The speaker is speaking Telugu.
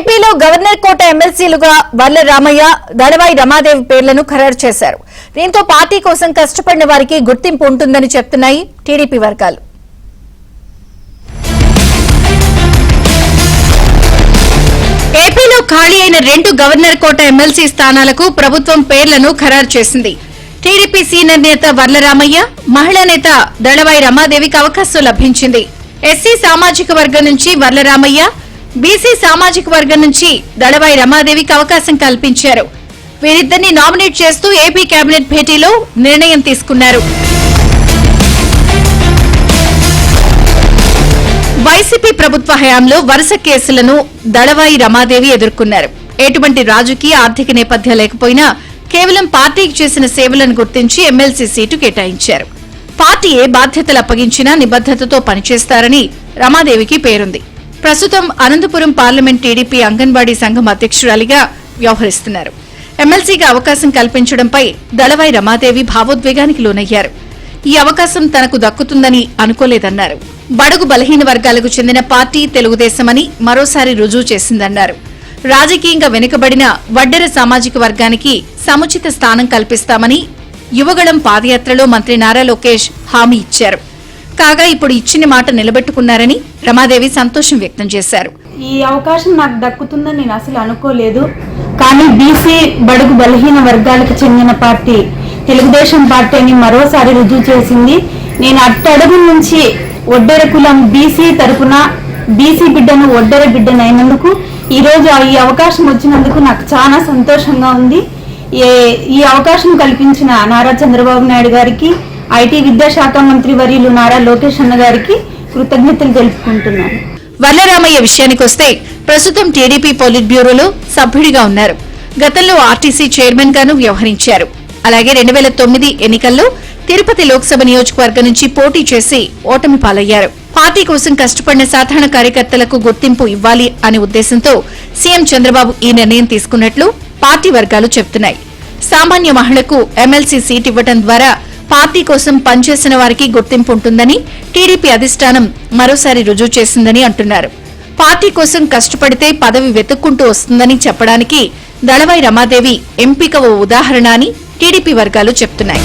ఏపీలో గవర్నర్ కోట ఎమ్మెల్సీలుగా వర్ల రామయ్య, దళవాయి రమాదేవి పేర్లను ఖరారు చేశారు. దీంతో పార్టీ కోసం కష్టపడిన వారికి గుర్తింపు ఉంటుందని చెప్తున్నాయి టీడీపీ వర్గాలు. ఏపీలో ఖాళీ అయిన 2 గవర్నర్ కోట ఎమ్మెల్సీ స్థానాలకు ప్రభుత్వం పేర్లను ఖరారు చేసింది. టీడీపీ సీనియర్ నేత వర్ల రామయ్య, మహిళా నేత దళవాయి రమాదేవికి అవకాశం లభించింది. ఎస్సీ సామాజిక వర్గం నుంచి వర్ల రామయ్య, బీసీ సామాజిక వర్గం నుంచి దళవాయి రమాదేవికి అవకాశం కల్పించారు. వీరిద్దరిని నామినేట్ చేస్తూ ఏపీ కేబినెట్ భేటీలో నిర్ణయం తీసుకున్నారు. వైసీపీ ప్రభుత్వ హయాంలో వరుస కేసులను దళవాయి రమాదేవి ఎదుర్కొన్నారు. ఎటువంటి రాజకీయ ఆర్థిక నేపథ్యం లేకపోయినా కేవలం పార్టీకి చేసిన సేవలను గుర్తించి ఎమ్మెల్సీ సీటు కేటాయించారు. పార్టీ ఏ బాధ్యతలు అప్పగించినా నిబద్దతతో పనిచేస్తారని రమాదేవికి పేరుంది. ప్రస్తుతం అనంతపురం పార్లమెంట్ టీడీపీ అంగన్వాడీ సంఘం అధ్యక్షురాలిగా వ్యవహరిస్తున్నారు. ఎమ్మెల్సీగా అవకాశం కల్పించడంపై దళవాయి రమాదేవి భావోద్వేగానికి లోనయ్యారు. ఈ అవకాశం తనకు దక్కుతుందని అనుకోలేదన్నారు. బడుగు బలహీన వర్గాలకు చెందిన పార్టీ తెలుగుదేశమని మరోసారి రుజువు చేసిందన్నారు. రాజకీయంగా వెనుకబడిన వడ్డెర సామాజిక వర్గానికి సముచిత స్థానం కల్పిస్తామని యువగళం పాదయాత్రలో మంత్రి నారా లోకేష్ హామీ ఇచ్చారు. కాగా ఇప్పుడు ఇచ్చిన మాట నిలబెట్టుకున్నారని రమాదేవి సంతోషం వ్యక్తం చేశారు. ఈ అవకాశం నాకు దక్కుతుందని నేను అసలు అనుకోలేదు. కానీ బీసీ బడుగు బలహీన వర్గాలకు చెందిన పార్టీ తెలుగుదేశం పార్టీ అని మరోసారి రుజువు చేసింది. నేను అట్టడుగు నుంచి ఒడ్డెర కులం బీసీ తరపున బీసీ బిడ్డను ఒడ్డెర బిడ్డనైనందుకు ఈ రోజు ఈ అవకాశం వచ్చినందుకు నాకు చాలా సంతోషంగా ఉంది. ఈ అవకాశం కల్పించిన నారా చంద్రబాబు నాయుడు గారికి, ఐటీ విద్యాశాఖ మంత్రి వర్యులు నారా లోకేష్ అన్న గారికి కృతజ్ఞతలు తెలుపుకుంటున్నాను. వర్లరామయ్య విషయానికొస్తే ప్రస్తుతం టీడీపీ పోలిట్ బ్యూరోలో సభ్యుడిగా ఉన్నారు. గతంలో ఆర్టీసీ చైర్మన్ గాను వ్యవహరించారు. అలాగే 2009 ఎన్నికల్లో తిరుపతి లోక్సభ నియోజకవర్గం నుంచి పోటీ చేసి ఓటమి పాలయ్యారు. పార్టీ కోసం కష్టపడిన సాధారణ కార్యకర్తలకు గుర్తింపు ఇవ్వాలి అనే ఉద్దేశంతో సీఎం చంద్రబాబు ఈ నిర్ణయం తీసుకున్నట్లు పార్టీ వర్గాలు చెబుతున్నాయి. సామాన్య మహిళకు ఎమ్మెల్సీ సీట్ ఇవ్వడం ద్వారా పార్టీ కోసం పనిచేసిన వారికి గుర్తింపు ఉంటుందని టీడీపీ అధిష్టానం మరోసారి రుజువు చేసిందని అంటున్నారు. పార్టీ కోసం కష్టపడితే పదవి వెతుక్కుంటూ వస్తుందని చెప్పడానికి దళవాయి రమాదేవి ఎంపిక ఓ ఉదాహరణ అని టీడీపీ వర్గాలు చెప్తున్నాయి.